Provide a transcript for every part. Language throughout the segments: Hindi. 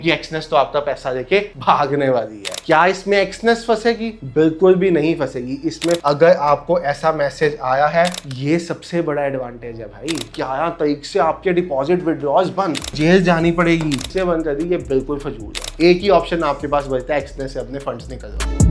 कि एक्सनेस तो आपका पैसा लेके भागने वाली है। क्या इसमें एक्सनेस फंसेगी? बिल्कुल भी नहीं फंसेगी। इसमें अगर आपको ऐसा मैसेज आया है, ये सबसे बड़ा एडवांटेज है भाई। क्या तरीके से आपके डिपॉजिट विड्रॉज बंद, जेल जानी पड़ेगी, इसे बंद कर दी, ये बिल्कुल फजूल है। एक ही ऑप्शन आपके पास बचता है, एक्सनेस से अपने फंड्स निकालो।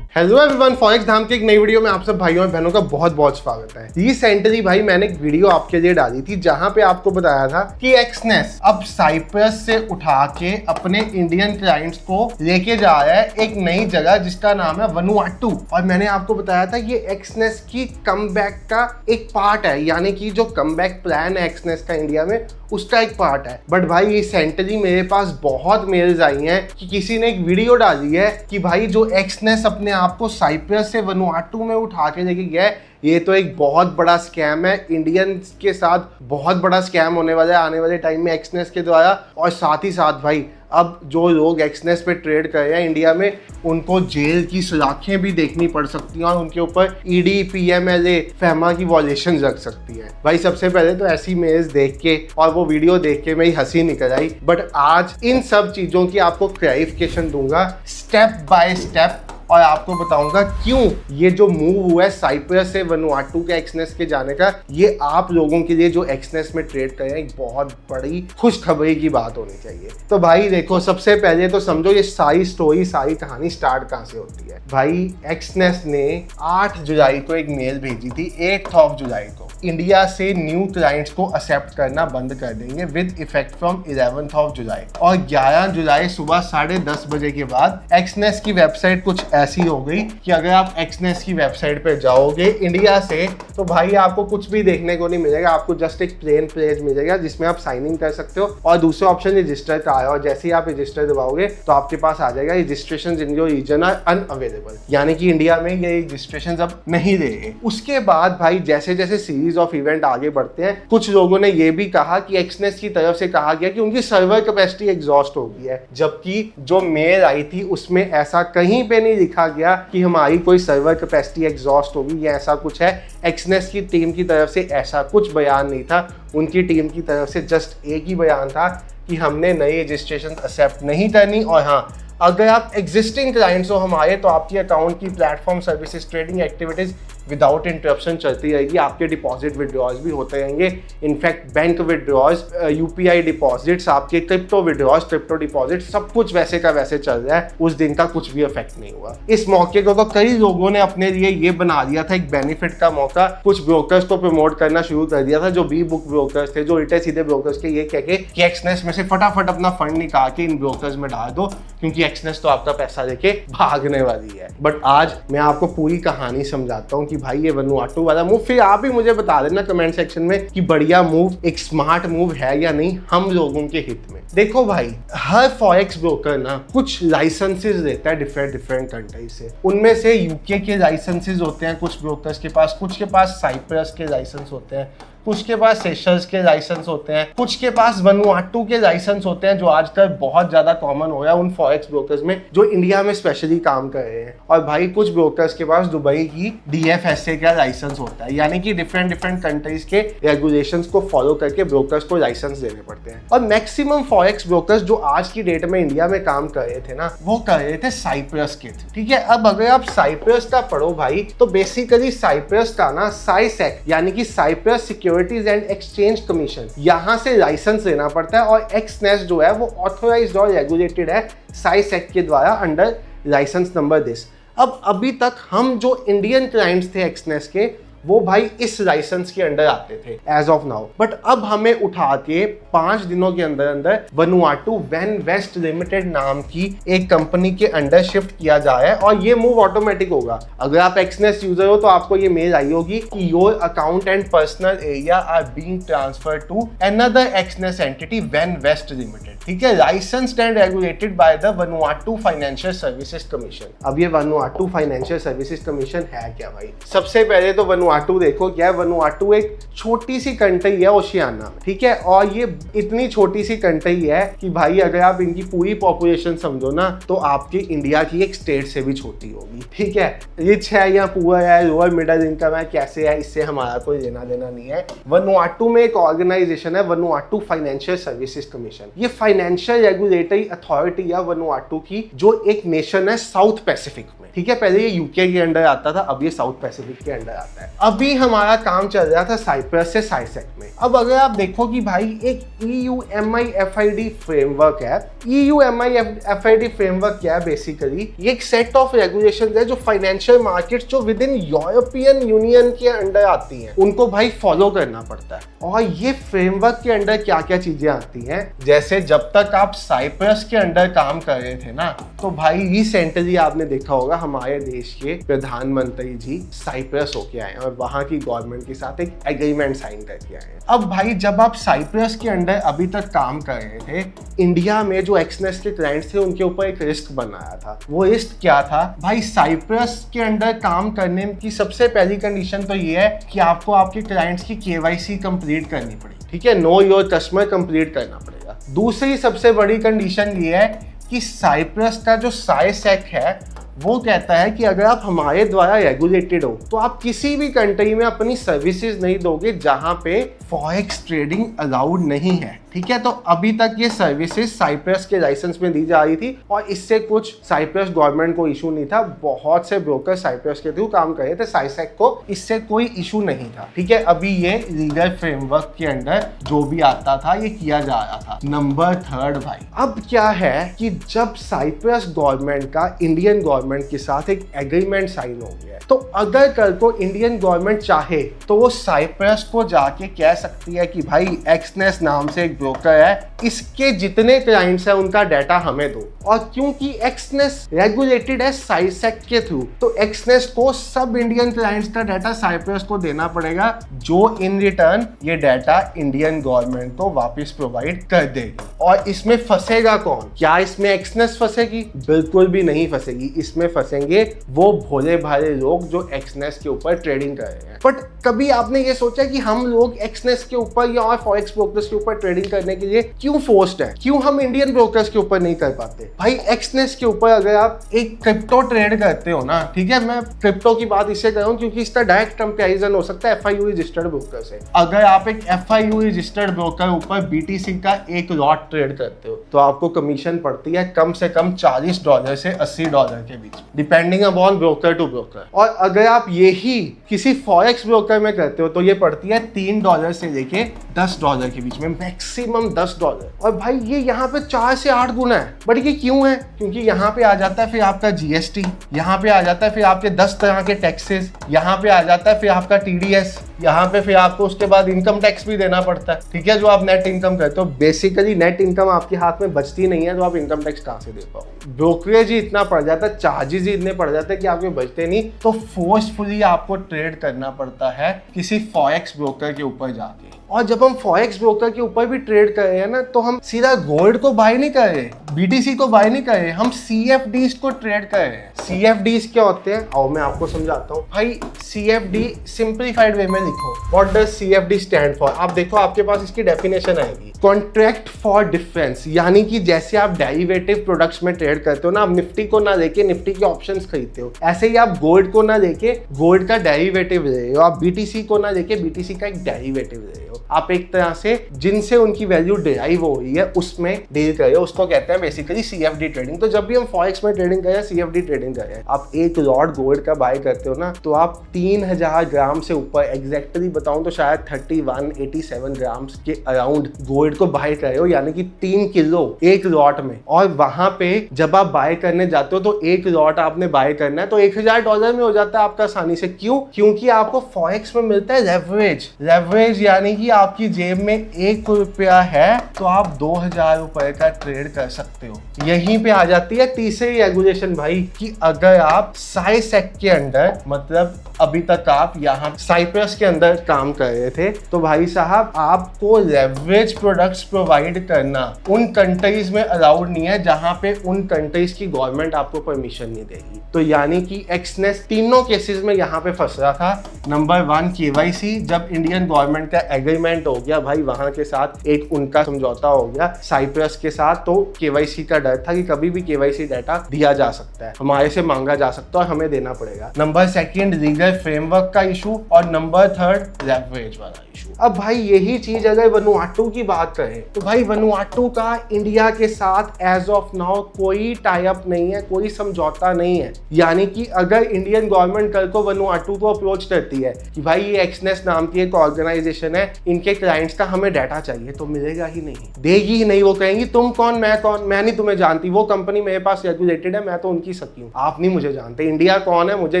हेलो एवरीवन, फॉरेक्स धाम की एक नई वीडियो में आप सब भाइयों और बहनों का बहुत बहुत स्वागत है। रिसेंटली भाई मैंने एक वीडियो आपके लिए डाली थी जहां पे आपको बताया था कि एक्सनेस अब साइप्रस से उठा के अपने इंडियन क्लाइंट्स को लेके जा रहा है एक नई जगह जिसका नाम है वनुआटू। और मैंने आपको बताया था ये एक्सनेस की कमबैक का एक पार्ट है, यानी कि जो कमबैक प्लान है एक्सनेस का इंडिया में उसका एक पार्ट है। बट भाई रिसेंटली मेरे पास बहुत मेल्स आई हैं कि किसी ने एक वीडियो डाली है कि भाई जो एक्सनेस अपने आपको साइप्रस से वनुआटू में उठा के लेके गया है, ये तो एक बहुत बड़ा स्कैम है। इंडियंस के साथ बहुत बड़ा स्कैम होने वाला है आने वाले टाइम में एक्सनेस के द्वारा। और साथ ही साथ भाई अब जो लोग एक्सनेस पे ट्रेड कर रहे हैं इंडिया में, उनको जेल की सलाखें भी देखनी पड़ सकती हैं और उनके ऊपर ईडी, पीएमएलए, फैमा की वॉलेशन लग सकती है। भाई सबसे पहले तो ऐसी मेल्स देख के और वो वीडियो देख के मेरी हंसी निकल आई। बट आज इन सब चीज़ों की आपको क्लैरिफिकेशन दूंगा स्टेप बाय स्टेप, और आपको बताऊंगा क्यों ये जो मूव हुआ है साइप्रस से वनुआटू के एक्सनेस के जाने का, ये आप लोगों के लिए जो एक्सनेस में ट्रेड कर रहे हैं एक बहुत बड़ी खुशखबरी की बात होनी चाहिए। तो भाई देखो, सबसे पहले तो समझो ये सारी स्टोरी, सारी कहानी स्टार्ट कहाँ से होती है। भाई एक्सनेस ने 8 जुलाई को एक मेल भेजी थी, 8 ऑफ जुलाई को, इंडिया से न्यू क्लाइंट्स को एक्सेप्ट करना बंद कर देंगे with effect from 11 of July. और 11 जुलाई सुबह 10:30 बजे के बाद एक्सनेस की वेबसाइट कुछ ऐसी हो गई कि अगर आप एक्सनेस की वेबसाइट पे जाओगे इंडिया से तो भाई आपको कुछ भी देखने को नहीं मिलेगा। आपको जस्ट एक प्लेन पेज मिलेगा जिसमें आप साइन इन कर सकते हो और दूसरा ऑप्शन रजिस्टर का आया, और जैसे ही आप रजिस्टर दबाओगे तो आपके पास आ जाएगा registration in your region are unavailable, यानी कि इंडिया में ये रजिस्ट्रेशन अब नहीं रहे। उसके बाद भाई जैसे जैसे सीरीज ऑफ इवेंट आगे बढ़ते हैं, कुछ लोगों ने ये भी कहा कि एक्सनेस की तरफ से कहा गया कि उनकी सर्वर कैपेसिटी एग्जॉस्ट हो गई है, जबकि जो मेल आई थी उसमें ऐसा कहीं पे नहीं लिखा गया कि हमारी कोई सर्वर कैपेसिटी एग्जॉस्ट होगी या ऐसा कुछ है। एक्सनेस की टीम की तरफ से ऐसा कुछ बयान नहीं था। उनकी टीम की तरफ से जस्ट एक ही बयान था कि हमने नई रजिस्ट्रेशन एक्सेप्ट नहीं करनी, और हाँ, अगर आप एग्जिस्टिंग क्लाइंट्स हो हमारे तो आपकी अकाउंट की platform services trading activities without interruption चलती रहेगी। आपके डिपॉजिट विड्रॉज भी होते रहेंगे, in fact bank withdraws, UPI deposits, आपके क्रिप्टो विड्रॉज, क्रिप्टो डिपॉजिट, सब कुछ वैसे का वैसे चल रहा है। उस दिन का कुछ भी इफेक्ट नहीं हुआ। इस मौके को तो कई लोगों ने अपने लिए ये बना लिया था एक बेनिफिट का मौका। कुछ ब्रोकर्स तो प्रमोट करना शुरू कर दिया था, जो बी बुक ब्रोकर्स थे, जो उल्टे सीधे ब्रोकर्स के, ये कह के कि एक्सनेस में से फटाफट अपना फंड निकाल के इन ब्रोकर्स में डाल दो क्योंकि एक्सनेस तो आपका पैसा लेके भागने वाली है। बट आज मैं आपको पूरी कहानी समझाता हूँ कि भाई ये वनुआटू वाला मूव, फिर आप ही मुझे बता देना कमेंट सेक्शन में कि बढ़िया मूव, एक स्मार्ट मूव है या नहीं हम लोगों के हित में। देखो भाई, हर फॉरेक्स ब्रोकर ना कुछ लाइसेंसेस देता है डिफरेंट कंट्री से। उनमें से यूके के लाइसेंसेस होते हैं कुछ ब्रोकर्स के पास, कुछ के पास साइप्रस के लाइसेंस होते हैं, कुछ के पास सेशल्स के लाइसेंस होते हैं, कुछ के पास वनुआटू के लाइसेंस होते हैं, जो आजकल बहुत ज्यादा कॉमन हो रहा है उन फॉरेक्स ब्रोकर्स में जो इंडिया में स्पेशली काम कर रहे हैं। और भाई कुछ ब्रोकर्स के पास दुबई की DFSA का लाइसेंस होता है, यानी कि डिफरेंट कंट्रीज के रेगुलेशंस को फॉलो करके ब्रोकर्स को लाइसेंस देने पड़ते हैं। और मैक्सिमम फॉरेक्स ब्रोकर्स जो आज की डेट में इंडिया में काम कर रहे थे ना, वो कर रहे थे साइप्रस के, ठीक है। अब अगर आप साइप्रस का पढ़ो भाई, तो बेसिकली साइप्रस का ना साइसेक यानी कि Cyprus securities and exchange commission, यहां से लाइसेंस लेना पड़ता है। और एक्सनेस जो है वो ऑथोराइज्ड और रेगुलेटेड है साइसेक के द्वारा अंडर लाइसेंस नंबर दिस। अब अभी तक हम जो इंडियन क्लाइंट्स थे एक्सनेस के, वो भाई इस लाइसेंस के अंडर आते थे एज ऑफ नाउ। बट अब हमें उठा के 5 दिनों के अंदर अंदर वनुआटू वैन वेस्ट लिमिटेड नाम की एक कंपनी के अंडर शिफ्ट किया जा रहा है, और ये मूव ऑटोमेटिक होगा। अगर आप एक्सनेस यूजर हो तो आपको ये मेल आई होगी कि your account and personal area are being transferred to another Exness entity van west limited, ठीक है, licensed and regulated by the Vanuatu financial services commission. अब ये वनुआटू फाइनेंशियल सर्विसेज कमीशन है क्या भाई? सबसे पहले तो वनुआटू देखो क्या है। वनुआटू एक छोटी सी कंट्री है ओशियाना में, ठीक है, और ये इतनी छोटी सी कंट्री है कि भाई अगर आप इनकी पूरी पॉपुलेशन समझो ना तो आपकी इंडिया की एक स्टेट से भी छोटी होगी, ठीक है। रिच है या पुअर है, लोअर मिडिल इनकम है, कैसे है, इससे हमारा कोई लेना देना नहीं है। वनुआटू में एक ऑर्गेनाइजेशन है वनुआटू फाइनेंशियल सर्विसेज कमीशन। ये फाइनेंशियल रेगुलेटरी अथॉरिटी या वनुआटू की, जो एक नेशन है साउथ पैसिफिक में। ठीक है, पहले ये यूके के अंडर आता था, अब ये साउथ पैसिफिक के अंडर आता है। अभी हमारा काम चल रहा था साइप्रस से साइसेक में। अब अगर आप देखो कि भाई एक EUMIFID फ्रेमवर्क है। EUMIFID फ्रेमवर्क क्या है? बेसिकली ये एक सेट ऑफ रेगुलेशंस है जो फाइनेंशियल मार्केट्स जो विद इन यूरोपियन यूनियन के अंडर आती हैं, उनको भाई फॉलो करना पड़ता है। और ये फ्रेमवर्क के अंडर क्या क्या चीजें आती हैं, जैसे जब तक आप साइप्रस के अंडर काम कर रहे थे ना, तो भाई रिसेंटली आपने देखा होगा हमारे देश के प्रधानमंत्री जी साइप्रस होके आए और वहां की गवर्नमेंट के साथ एक एग्रीमेंट साइन करके आए। अब भाई जब आप साइप्रस के अंडर अभी तक काम कर रहे थे, इंडिया में जो एक्सनेस के क्लाइंट्स थे उनके ऊपर एक रिस्क बनाया था। वो रिस्क क्या था भाई? साइप्रस के अंडर काम करने की सबसे पहली कंडीशन तो ये है कि आपको आपके क्लाइंट्स की KYC कंप्लीट करनी पड़ेगी। ठीक है, नो योर कस्टमर कंप्लीट करना पड़ेगा। दूसरी सबसे बड़ी कंडीशन ये है कि साइप्रस का जो साइसेक है वो कहता है कि अगर आप हमारे द्वारा रेगुलेटेड हो तो आप किसी भी कंट्री में अपनी सर्विसेज नहीं दोगे जहां पे फॉरेक्स ट्रेडिंग अलाउड नहीं है। ठीक है, तो अभी तक ये सर्विसेज साइप्रस के लाइसेंस में दी जा रही थी और इससे कुछ साइप्रस गवर्नमेंट को इशू नहीं था। बहुत से ब्रोकर साइप्रस के थ्रू काम कर रहे थे, साइसेक को इससे कोई इशू नहीं था। ठीक है, अभी ये लीगल फ्रेमवर्क के अंदर जो भी आता था ये किया जा रहा था। नंबर 3 भाई, अब क्या है कि जब साइप्रस गवर्नमेंट का इंडियन गवर्नमेंट के साथ एक एग्रीमेंट साइन हो गया है, तो अगर कल को इंडियन गवर्नमेंट चाहे तो वो साइप्रस को जाके कह सकती है कि भाई एक्सनेस नाम से एक ब्रोकर है, इसके जितने क्लाइंट्स हैं उनका डाटा हमें दो। और क्योंकि एक्सनेस रेगुलेटेड है साइसेक के थ्रू, तो एक्सनेस को सब इंडियन क्लाइंट्स का डाटा साइप्रस को देना पड़ेगा, जो इन रिटर्न ये डाटा इंडियन गवर्नमेंट को वापस प्रोवाइड कर देगी। और इसमें फंसेगा कौन? क्या इसमें एक्सनेस फंसेगी? बिल्कुल भी नहीं फंसेगी। इसमें फंसेंगे वो भोले भाले लोग जो एक्सनेस के ऊपर ट्रेडिंग कर रहे हैं। बट कभी आपने ये सोचा कि हम लोग एक्सनेस के ऊपर या और फॉरेक्स ब्रोकर्स के ऊपर ट्रेडिंग करने के लिए क्यों फोर्स्ड है? क्यों हम इंडियन ब्रोकर्स के ऊपर नहीं कर पाते? भाई एक्सनेस के ऊपर अगर आप एक क्रिप्टो ट्रेड करते हो ना, ठीक है, मैं क्रिप्टो की बात इससे कर रहा हूँ क्योंकि इसका डायरेक्ट कंपैरिजन हो सकता है FIU रजिस्टर्ड ब्रोकर से। अगर आप एक FIU रजिस्टर्ड ब्रोकर ऊपर BTC का एक लॉट ट्रेड करते हो तो आपको कमीशन पड़ती है कम से कम $40 से $80 के बीच, depending upon broker to broker. और अगर आप यही किसी फॉरेक्स ब्रोकर में करते हो तो ये पड़ती है $3 से लेके $10 के बीच में, मैक्सिमम $10। और भाई ये यहाँ पे 4 से 8 गुना है। बट ये क्यों है? क्योंकि यहाँ पे आ जाता है फिर आपका GST, यहाँ पे आ जाता है फिर आपके 10 तरह के टैक्सेस, यहाँ पे आ जाता है फिर आपका TDS, यहाँ पे फिर आपको उसके बाद इनकम टैक्स भी देना पड़ता है। ठीक है, जो आप नेट इनकम करते हो, बेसिकली नेट इनकम आपके हाथ में बचती नहीं है तो आप इनकम टैक्स कहाँ से दे पाओ? ब्रोकरेज ही इतना पड़ जाता है, चार्जेस ही इतने पड़ जाते हैं कि आपके बचते नहीं, तो फोर्सफुली आपको ट्रेड करना पड़ता है किसी फॉरेक्स ब्रोकर के ऊपर जाके। और जब हम फॉरेक्स ब्रोकर के ऊपर भी ट्रेड कर रहे हैं ना, तो हम सीधा गोल्ड को बाय नहीं कर रहे, BTC को बाय नहीं कर रहे, हम CFDs को ट्रेड कर रहे हैं। CFDs क्या होते हैं? आओ मैं आपको समझाता हूँ। भाई CFD सिंप्लीफाइड वे में लिखो, what does CFD stand for? आप देखो आपके पास इसकी डेफिनेशन आएगी, कॉन्ट्रैक्ट फॉर डिफरेंस। यानी कि जैसे आप डेरिवेटिव प्रोडक्ट्स में ट्रेड करते हो ना, आप निफ्टी को ना लेके निफ्टी के ऑप्शंस खरीदते हो, ऐसे ही आप गोल्ड को ना लेके गोल्ड का डेरिवेटिव ले रहे हो, आप BTC को ना लेके BTC का एक डेरिवेटिव ले रहे हो। आप एक तरह से जिनसे उनकी वैल्यू डिराइव हो रही है उसमें डील कर रहे हो, उसको कहते हैं बेसिकली CFD ट्रेडिंग। तो जब भी हम फॉरेक्स में ट्रेडिंग कर रहे हैं, CFD ट्रेडिंग कर रहे हैं, आप एक लॉट गोल्ड का बाय करते हो ना, तो आप 3000 ग्राम से ऊपर, एग्जैक्टली बताऊं तो शायद 3187 ग्राम्स के अराउंड गोल्ड को बाय कर रहे हो, यानी कि 3 किलो एक लॉट में। और वहां पे जब आप बाय करने जाते हो तो एक लॉट आपने बाय करना है तो $1000 में हो जाता है आपका आसानी से। क्यों? क्योंकि आपको फॉरेक्स में मिलता है लेवरेज, यानी कि आपकी जेब में ₹1 है तो आप 2000 रुपए का ट्रेड कर सकते हो। यहीं पे आ जाती है तीसरी रेगुलेशन भाई, कि अगर आप साइसेक के अंडर, मतलब अभी तक आप यहाँ साइप्रस के अंदर काम कर रहे थे, तो भाई साहब आपको लेवरेज प्रोडक्ट्स प्रोवाइड करना उन कंट्रीज में अलाउड नहीं है जहां पे उन कंट्रीज की गवर्नमेंट आपको परमिशन नहीं देगी। तो यानी कि एक्सनेस तीनों केसेस में यहाँ पे फंस रहा था। नंबर 1 KYC, जब इंडियन गवर्नमेंट का एग्रीमेंट हो गया भाई, वहां के साथ एक उनका समझौता हो गया साइप्रस के साथ, तो KYC का डर था कि कभी भी KYC डाटा दिया जा सकता है, हमारे से मांगा जा सकता है और हमें देना पड़ेगा। नंबर 2 लीगल फ्रेमवर्क का इशू, और नंबर 3 लेवरेज वाला इशू। अब भाई यही चीज अगर वनुआटू की बात करें तो भाई वनुआटू का इंडिया के साथ एज ऑफ नाउ कोई टाई अप नहीं है, कोई समझौता नहीं है। यानी कि अगर इंडियन गवर्नमेंट कल को वनुआटू को अप्रोच करती है कि भाई ये एक्सनेस नाम की एक ऑर्गेनाइजेशन है, इनके क्लाइंट्स का हमें डाटा चाहिए, तो मिलेगा ही नहीं, देगी ही नहीं। वो कहेंगी तुम कौन, मैं नहीं तुम्हें जानती, वो कंपनी मेरे पास रेगुलेटेड है, मैं तो उनकी सखी हूँ, आप नहीं मुझे जानते, इंडिया कौन है मुझे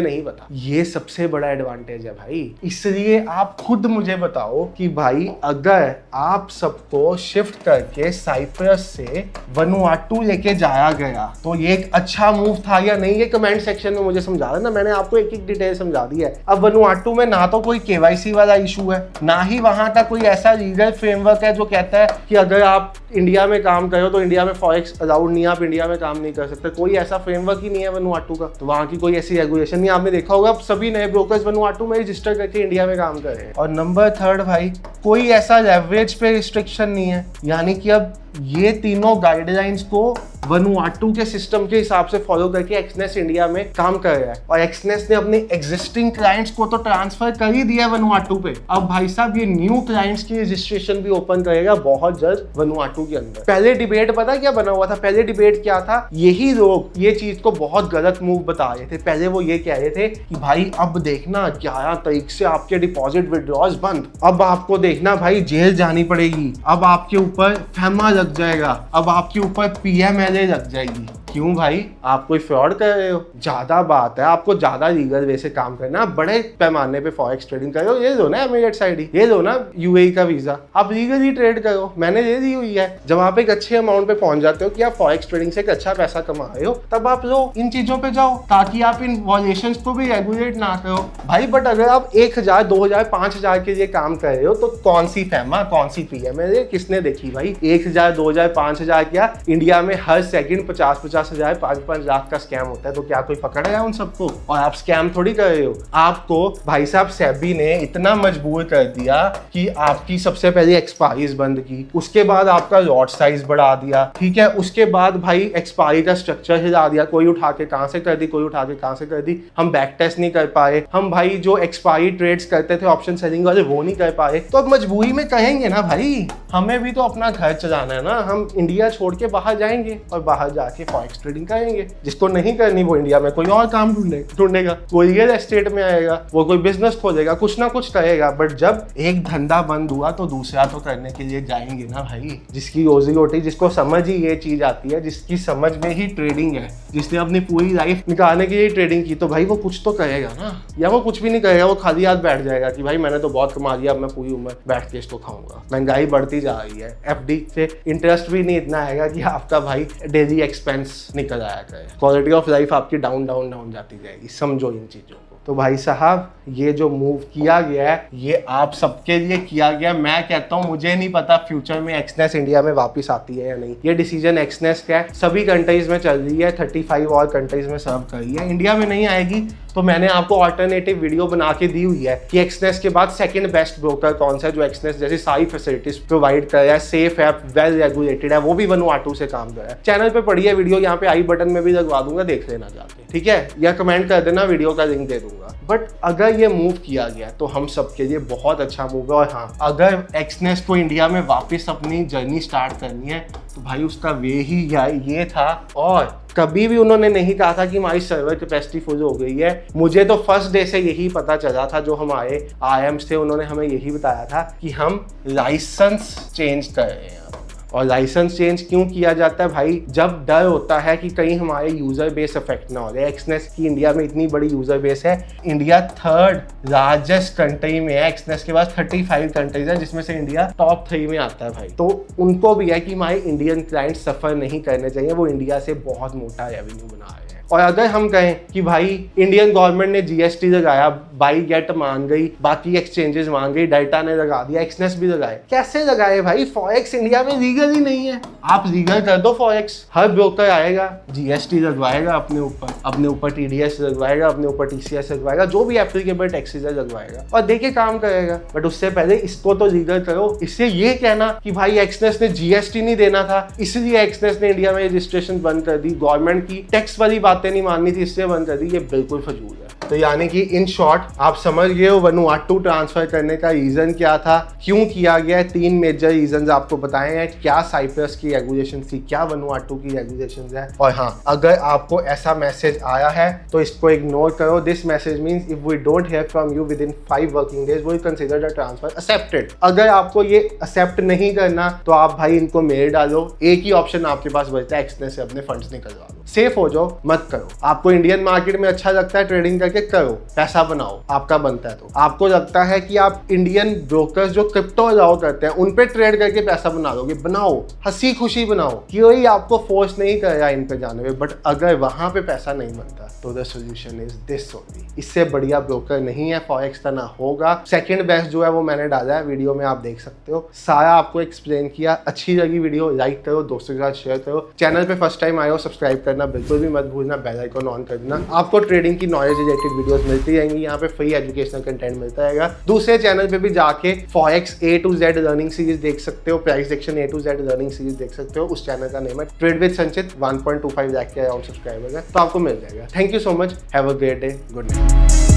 नहीं पता। ये सबसे बड़ा एडवांटेज है भाई। इसलिए आप खुद मुझे बताओ कि भाई अगर आप सबको शिफ्ट करके साइप्रस से वनुआटू लेके जाया गया तो ये एक अच्छा मूव था या नहीं, ये कमेंट सेक्शन में मुझे समझा देना। मैंने आपको एक एक डिटेल समझा दी है। अब वनुआटू में ना तो कोई केवाईसी वाला इशू है, ना ही वहां का कोई ऐसा लीगल फ्रेमवर्क है जो कहता है कि अगर आप इंडिया में काम करो तो इंडिया में फॉरेक्स अलाउड नहीं है, आप इंडिया में काम नहीं कर सकते। कोई ऐसा फ्रेमवर्क ही नहीं है वनुआटू का, तो वहां की कोई ऐसी रेगुलेशन नहीं। आपने देखा होगा सभी नए ब्रोकर्स वनुआटू में रजिस्टर करके इंडिया में काम कर रहे हैं। और नंबर 3 भाई, कोई ऐसा लेवरेज पे रिस्ट्रिक्शन नहीं है। यानी कि अब ये तीनों गाइडलाइंस को वनुआटू के सिस्टम के हिसाब से फॉलो करके एक्सनेस इंडिया में काम कर रहा है। और एक्सनेस ने अपने एग्जिस्टिंग क्लाइंट्स को तो ट्रांसफर कर ही दिया वनुआटू पे। अब भाई साहब ये न्यू क्लाइंट्स की रजिस्ट्रेशन भी ओपन करेगा बहुत जल्द वनुआटू के अंदर। पहले डिबेट पता क्या बना हुआ था? पहले डिबेट क्या था, यही लोग ये चीज को बहुत गलत मूव बता रहे थे। पहले वो ये कह रहे थे कि भाई अब देखना 11 तारीख से आपके डिपॉजिट विड्रॉज बंद, अब आपको देखना भाई जेल जानी पड़ेगी, अब आपके ऊपर फैमा लग जाएगा, अब आपके ऊपर पीएमएलए लग जाएगी। क्यों भाई, आप कोई फ्रॉड कर रहे हो? ज्यादा बात है, आपको ज्यादा लीगल वे से काम करना, बड़े पैमाने पे फॉरेक्स ट्रेडिंग करो। ये लो ना एमिरेट्स आईडी, ये लो ना यूएई का वीजा, आप लीगली ट्रेड करो, मैंने ये दी हुई है। जब आप एक अच्छे अमाउंट पे पहुंच जाते हो कि आप फॉरेक्स ट्रेडिंग से एक अच्छा पैसा कमा रहे हो, तब आप लो इन चीजों पे जाओ ताकि आप इन वॉल्यूशंस को भी रेगुलेट ना करो भाई। बट अगर आप 1000, 2000, 5000 के लिए काम कर रहे हो तो कौन सी फैमा, कौन सी पीएमएलए किसने देखी भाई? 1000, 2000, 5000 क्या इंडिया में हर सेकंड 50,000, 5-5 लाख का स्कैम होता है, तो क्या कोई पकड़ रहा है उन सबको? और आप स्कैम थोड़ी कर रहे हो। आपको भाई साहब सेबी ने इतना मजबूर कर दिया कि आपकी सबसे पहले एक्सपायरीज बंद की, उसके बाद आपका लॉट साइज बढ़ा दिया, ठीक है, उसके बाद भाई एक्सपायरी का स्ट्रक्चर हिला दिया, कोई उठा के कहां से कर दी, कोई उठा के कहां से कर दी। हम बैक टेस्ट नहीं कर पाए, हम भाई जो एक्सपायरी ट्रेड्स करते थे ऑप्शन सेलिंग वाले वो नहीं कर पाए। तो अब मजबूरी में कहेंगे ना भाई, हमें भी तो अपना घर चलाना है ना, हम इंडिया छोड़ के बाहर जाएंगे और बाहर जाके फॉरेक्स ट्रेडिंग करेंगे। जिसको नहीं करनी वो इंडिया में कोई और काम ढूंढेगा, कोई रियल एस्टेट में आएगा, वो कोई बिजनेस खोलेगा, कुछ ना कुछ करेगा। बट जब एक धंधा बंद हुआ तो दूसरा तो करने के लिए जाएंगे ना भाई। जिसकी रोजी रोटी, जिसको समझ ही ये चीज आती है, जिसकी समझ में ही ट्रेडिंग है, जिसने अपनी पूरी लाइफ निकालने के लिए ट्रेडिंग की, तो भाई वो कुछ तो करेगा ना। या वो कुछ भी नहीं करेगा, वो खाली हाथ बैठ जाएगा कि भाई मैंने तो बहुत कमा लिया, अब मैं पूरी उम्र बैठ के इसको खाऊंगा। महंगाई बढ़ती जा रही है, एफडी से इंटरेस्ट भी नहीं इतना आएगा कि आपका भाई डेली एक्सपेंस निकल आया करे। क्वालिटी ऑफ लाइफ आपकी डाउन डाउन डाउन जाती जाएगी। समझो इन चीजों को। तो भाई साहब ये जो मूव किया गया है ये आप सबके लिए किया गया। मैं कहता हूँ मुझे नहीं पता फ्यूचर में एक्सनेस इंडिया में वापस आती है या नहीं। ये डिसीजन एक्सनेस का है, सभी कंट्रीज में चल रही है, 35 और कंट्रीज में सर्व कर रही है। इंडिया में नहीं आएगी तो मैंने आपको ऑल्टरनेटिव वीडियो बना के दी हुई है कि एक्सनेस के बाद सेकंड बेस्ट ब्रोकर कौन सा है जो एक्सनेस जैसी सारी फैसिलिटीज प्रोवाइड कर रहा है, सेफ है, वेल रेगुलेटेड है, वो भी वनुआटू से काम कर रहा है। चैनल पे पड़ी है वीडियो, यहाँ पे आई बटन में भी लगवा दूंगा, देख लेना जाके, ठीक है, या कमेंट कर देना, वीडियो का लिंक दे दूंगा। बट अगर ये मूव किया गया तो हम सबके लिए बहुत अच्छा मूव है। और हाँ, अगर एक्सनेस को इंडिया में वापस अपनी जर्नी स्टार्ट करनी है तो भाई उसका वे ही ये था। और कभी भी उन्होंने नहीं कहा था कि हमारी सर्वर कैपेसिटी फुल हो गई है। मुझे तो फर्स्ट डे से यही पता चला था, जो हमारे आईएम्स थे उन्होंने हमें यही बताया था कि हम लाइसेंस चेंज कर रहे हैं। और लाइसेंस चेंज क्यों किया जाता है भाई? जब डर होता है कि कहीं हमारे यूजर बेस अफेक्ट ना हो जाए। एक्सनेस की इंडिया में इतनी बड़ी यूजर बेस है, इंडिया 3rd लार्जेस्ट कंट्री में है। एक्सनेस के पास 35 कंट्रीज है जिसमें से इंडिया टॉप 3 में आता है भाई। तो उनको भी है कि हमारे इंडियन क्लाइंट सफर नहीं करने चाहिए, वो इंडिया से बहुत मोटा रेवेन्यू बना रहे हैं। और अगर हम कहें कि भाई इंडियन गवर्नमेंट ने जीएसटी लगाया, बाई गेट मान गई, बाकी एक्सचेंजेस मान गई, डाटा ने लगा दिया, एक्सनेस भी लगाए, कैसे लगाए भाई? फॉरेक्स इंडिया में लीगल ही नहीं है। आप लीगल कर दो फॉरेक्स, हर ब्रोकर आएगा, जीएसटी लगवाएगा अपने ऊपर टीडीएस लगवाएगा, अपने ऊपर टीसीएस लगवाएगा, जो भी एप्लीकेबल टैक्सेस है लगवाएगा और देखिए काम करेगा। बट उससे पहले इसको तो लीगल करो। इससे ये कहना कि भाई एक्सनेस ने जीएसटी नहीं देना था इसलिए एक्सनेस ने इंडिया में रजिस्ट्रेशन बंद कर दी, गवर्नमेंट की टैक्स वाली बातें नहीं माननी थी इसलिए बंद कर दी, ये बिल्कुल फजूल है। तो यानी कि इन शॉर्ट आप समझ गए हो वनुआटू ट्रांसफर करने का रीजन क्या था, क्यों किया गया है। 3 मेजर रीजन आपको बताए हैं, क्या साइप्रस की रेगुलेशन थी, क्या वनुआटू की रेगुलेशन है। और हाँ, अगर आपको ऐसा मैसेज आया है तो इसको इग्नोर करो। This message means if we don't hear from you within 5 working days we consider the transfer accepted. अगर आपको ये एक्सेप्ट नहीं करना तो आप भाई इनको मेल डालो। एक ही ऑप्शन आपके पास बचता है, एक्सनेस से अपने फंड्स निकलवा लो। सेफ हो जाओ, मत करो। आपको इंडियन मार्केट में अच्छा लगता है ट्रेडिंग करके, करो, पैसा बनाओ, आपका बनता है। तो आपको लगता है कि आप इंडियन ब्रोकर्स जो क्रिप्टो अलाउ करते हैं उन पे ट्रेड करके पैसा बना लोगे, बनाओ, हंसी खुशी बनाओ, कोई आपको फोर्स नहीं करेगा इन पे जाने में। बट अगर वहां पे पैसा नहीं बनता तो the solution is this only. इससे बढ़िया ब्रोकर नहीं है, फॉरेक्स का ना होगा। सेकंड बेस्ट जो है वो मैंने डाला है वीडियो में, आप देख सकते हो, सारा आपको एक्सप्लेन किया। अच्छी लगी वीडियो, लाइक करो, दोस्तों के साथ शेयर करो। चैनल पे फर्स्ट टाइम आए हो सब्सक्राइब करना बिल्कुल भी मत भूलना, बेल आइकन ऑन कर देना। आपको ट्रेडिंग की नॉलेज रिलेटेड वीडियोस मिलती रहेंगी, यहाँ पे फ्री एजुकेशनल कंटेंट मिलता रहेगा। दूसरे चैनल पे भी जाके forex A to Z learning series देख सकते हो, price action A to Z learning series देख सकते हो। उस चैनल का नेम है ट्रेड विद संचित, 1.25 लाख के अराउंड सब्सक्राइबर है, तो आपको मिल जाएगा। Thank you so much, have a great day, good night.